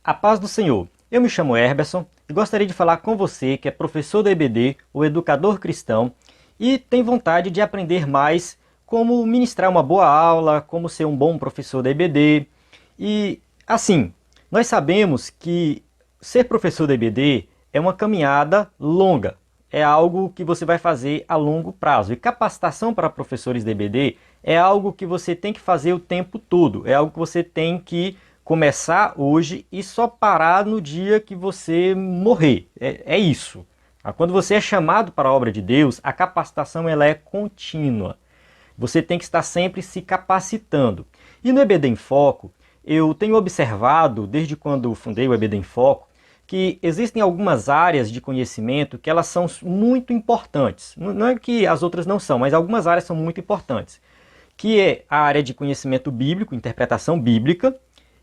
A paz do Senhor. Eu me chamo Herberson e gostaria de falar com você que é professor da EBD, o educador cristão, e tem vontade de aprender mais como ministrar uma boa aula, como ser um bom professor da EBD. E assim, nós sabemos que ser professor da EBD é uma caminhada longa, é algo que você vai fazer a longo prazo. E capacitação para professores da EBD é algo que você tem que fazer o tempo todo, é algo que você tem que começar hoje e só parar no dia que você morrer. É isso. Quando você é chamado para a obra de Deus, a capacitação ela é contínua. Você tem que estar sempre se capacitando. E no EBD em Foco, eu tenho observado, desde quando fundei o EBD em Foco, que existem algumas áreas de conhecimento que elas são muito importantes. Não é que as outras não são, mas algumas áreas são muito importantes. Que é a área de conhecimento bíblico, interpretação bíblica,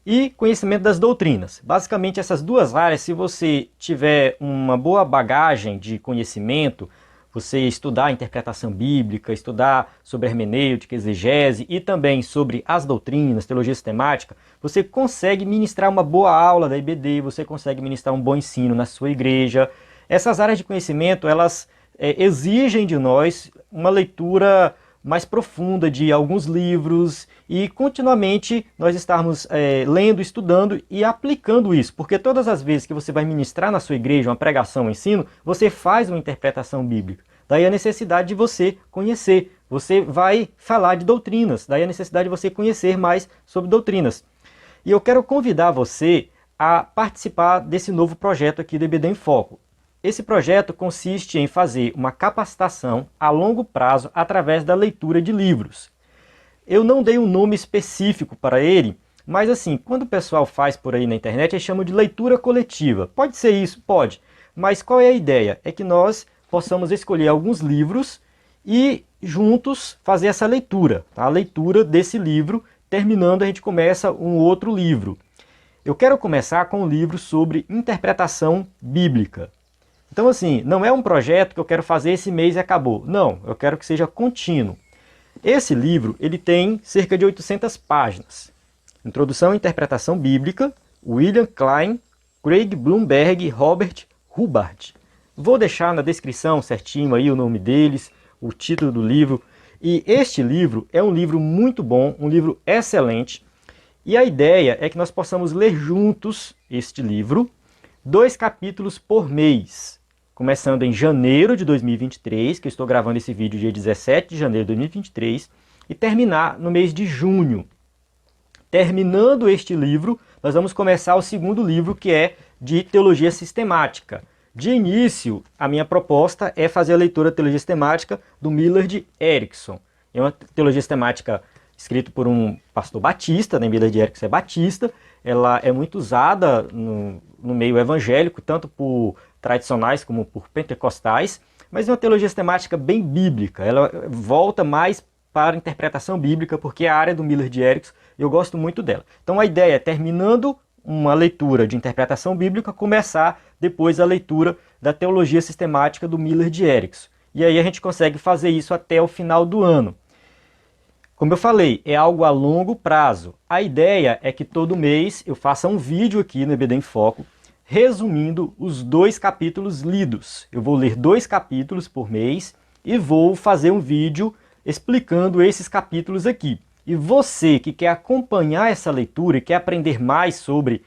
e conhecimento das doutrinas. Basicamente essas duas áreas, se você tiver uma boa bagagem de conhecimento, você estudar a interpretação bíblica, estudar sobre hermenêutica, exegese e também sobre as doutrinas, teologia sistemática, você consegue ministrar uma boa aula da IBD, você consegue ministrar um bom ensino na sua igreja. Essas áreas de conhecimento, elas exigem de nós uma leitura mais profunda de alguns livros e continuamente nós estarmos lendo, estudando e aplicando isso, porque todas as vezes que você vai ministrar na sua igreja uma pregação, um ensino, você faz uma interpretação bíblica. Daí a necessidade de você conhecer, você vai falar de doutrinas, daí a necessidade de você conhecer mais sobre doutrinas. E eu quero convidar você a participar desse novo projeto aqui do EBD em Foco. Esse projeto consiste em fazer uma capacitação a longo prazo através da leitura de livros. Eu não dei um nome específico para ele, mas assim, quando o pessoal faz por aí na internet, eles chamam de leitura coletiva. Pode ser isso? Pode. Mas qual é a ideia? É que nós possamos escolher alguns livros e juntos fazer essa leitura. Tá? A leitura desse livro, terminando a gente começa um outro livro. Eu quero começar com um livro sobre interpretação bíblica. Então assim, não é um projeto que eu quero fazer esse mês e acabou. Não, eu quero que seja contínuo. Esse livro, ele tem cerca de 800 páginas. Introdução à Interpretação Bíblica, William Klein, Craig Blomberg e Robert Hubbard. Vou deixar na descrição certinho aí o nome deles, o título do livro. E este livro é um livro muito bom, um livro excelente. E a ideia é que nós possamos ler juntos este livro, 2 capítulos por mês. Começando em janeiro de 2023, que eu estou gravando esse vídeo dia 17 de janeiro de 2023, e terminar no mês de junho. Terminando este livro, nós vamos começar o segundo livro, que é de Teologia Sistemática. De início, a minha proposta é fazer a leitura de Teologia Sistemática do Millard Erickson. É uma teologia sistemática escrita por um pastor batista, né? Millard Erickson é batista. Ela é muito usada no meio evangélico, tanto por tradicionais como por pentecostais, mas é uma teologia sistemática bem bíblica. Ela volta mais para a interpretação bíblica, porque é a área do Millard Erickson, eu gosto muito dela. Então a ideia é, terminando uma leitura de interpretação bíblica, começar depois a leitura da teologia sistemática do Millard Erickson. E aí a gente consegue fazer isso até o final do ano. Como eu falei, é algo a longo prazo. A ideia é que todo mês eu faça um vídeo aqui no EBD em Foco, resumindo os 2 capítulos lidos. Eu vou ler 2 capítulos por mês e vou fazer um vídeo explicando esses capítulos aqui. E você que quer acompanhar essa leitura e quer aprender mais sobre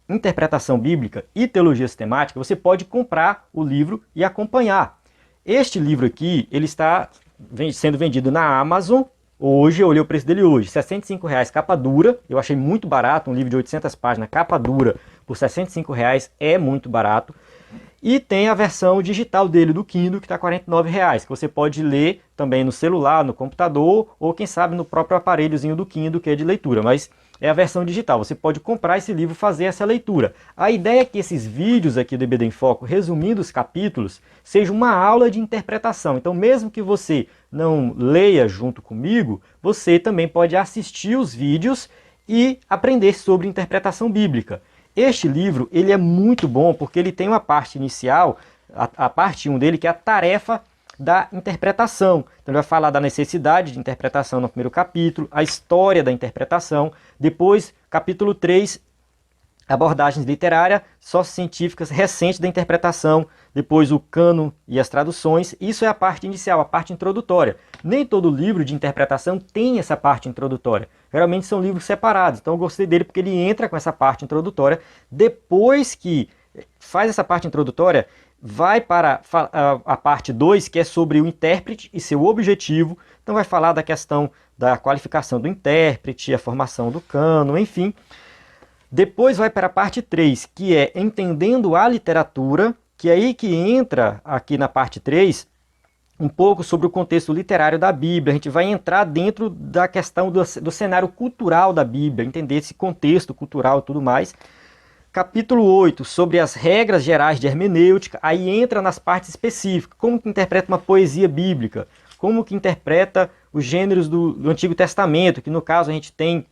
interpretação bíblica e teologia sistemática, você pode comprar o livro e acompanhar. Este livro aqui, ele está sendo vendido na Amazon. Hoje, eu olhei o preço dele hoje, R$ 65,00 capa dura. Eu achei muito barato, um livro de 800 páginas, capa dura, por R$ 65,00 é muito barato. E tem a versão digital dele, do Kindle, que está R$ 49,00, que você pode ler também no celular, no computador, ou quem sabe no próprio aparelhozinho do Kindle, que é de leitura. Mas é a versão digital, você pode comprar esse livro e fazer essa leitura. A ideia é que esses vídeos aqui do EBD em Foco, resumindo os capítulos, seja uma aula de interpretação. Então, mesmo que você não leia junto comigo, você também pode assistir os vídeos e aprender sobre interpretação bíblica. Este livro, ele é muito bom porque ele tem uma parte inicial, a parte 1 dele, que é a tarefa da interpretação. Então ele vai falar da necessidade de interpretação no primeiro capítulo, a história da interpretação. Depois, capítulo 3, abordagens literárias, sociocientíficas recentes da interpretação, depois o cano e as traduções. Isso é a parte inicial, a parte introdutória. Nem todo livro de interpretação tem essa parte introdutória. Geralmente são livros separados, então eu gostei dele porque ele entra com essa parte introdutória. Depois que faz essa parte introdutória, vai para a parte 2, que é sobre o intérprete e seu objetivo. Então vai falar da questão da qualificação do intérprete, a formação do cano, enfim. Depois vai para a parte 3, que é entendendo a literatura, que é aí que entra aqui na parte 3 um pouco sobre o contexto literário da Bíblia. A gente vai entrar dentro da questão do cenário cultural da Bíblia, entender esse contexto cultural e tudo mais. Capítulo 8, sobre as regras gerais de hermenêutica, aí entra nas partes específicas, como que interpreta uma poesia bíblica, como que interpreta os gêneros do Antigo Testamento, que no caso a gente tem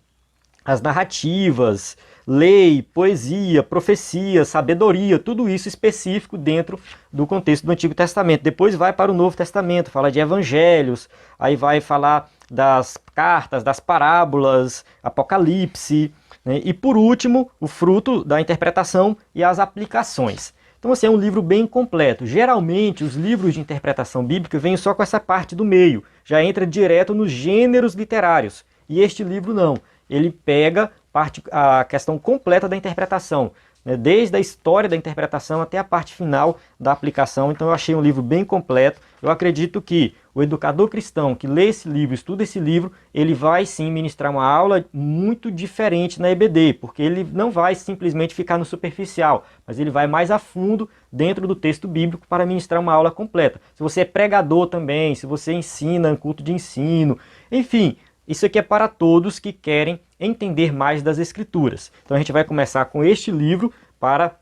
as narrativas, lei, poesia, profecia, sabedoria, tudo isso específico dentro do contexto do Antigo Testamento. Depois vai para o Novo Testamento, fala de evangelhos, aí vai falar das cartas, das parábolas, Apocalipse, né? E por último, o fruto da interpretação e as aplicações. Então, assim, é um livro bem completo. Geralmente, os livros de interpretação bíblica vêm só com essa parte do meio, já entra direto nos gêneros literários. E este livro não. Ele pega a questão completa da interpretação, né? Desde a história da interpretação até a parte final da aplicação. Então eu achei um livro bem completo. Eu acredito que o educador cristão que lê esse livro, estuda esse livro, ele vai sim ministrar uma aula muito diferente na EBD, porque ele não vai simplesmente ficar no superficial, mas ele vai mais a fundo dentro do texto bíblico para ministrar uma aula completa. Se você é pregador também, se você ensina em culto de ensino, enfim, isso aqui é para todos que querem entender mais das Escrituras. Então a gente vai começar com este livro para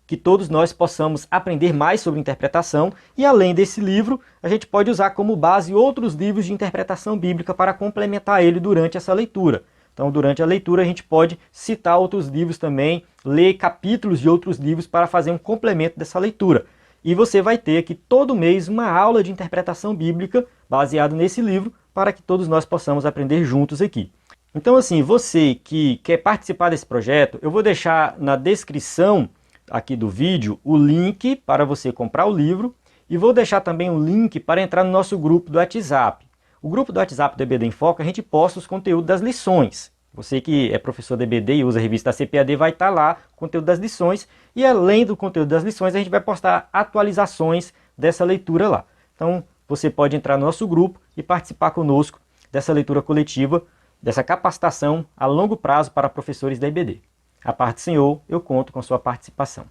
que todos nós possamos aprender mais sobre interpretação, e além desse livro, a gente pode usar como base outros livros de interpretação bíblica para complementar ele durante essa leitura. Então, durante a leitura, a gente pode citar outros livros também, ler capítulos de outros livros para fazer um complemento dessa leitura. E você vai ter aqui todo mês uma aula de interpretação bíblica baseada nesse livro, para que todos nós possamos aprender juntos aqui. Então, assim, você que quer participar desse projeto, eu vou deixar na descrição aqui do vídeo o link para você comprar o livro, e vou deixar também o link para entrar no nosso grupo do WhatsApp. O grupo do WhatsApp do EBD em Foco, a gente posta os conteúdos das lições. Você que é professor do EBD e usa a revista da CPAD vai estar lá o conteúdo das lições, e além do conteúdo das lições, a gente vai postar atualizações dessa leitura lá. Então, você pode entrar no nosso grupo e participar conosco dessa leitura coletiva, dessa capacitação a longo prazo para professores da EBD. A parte do Senhor, eu conto com sua participação.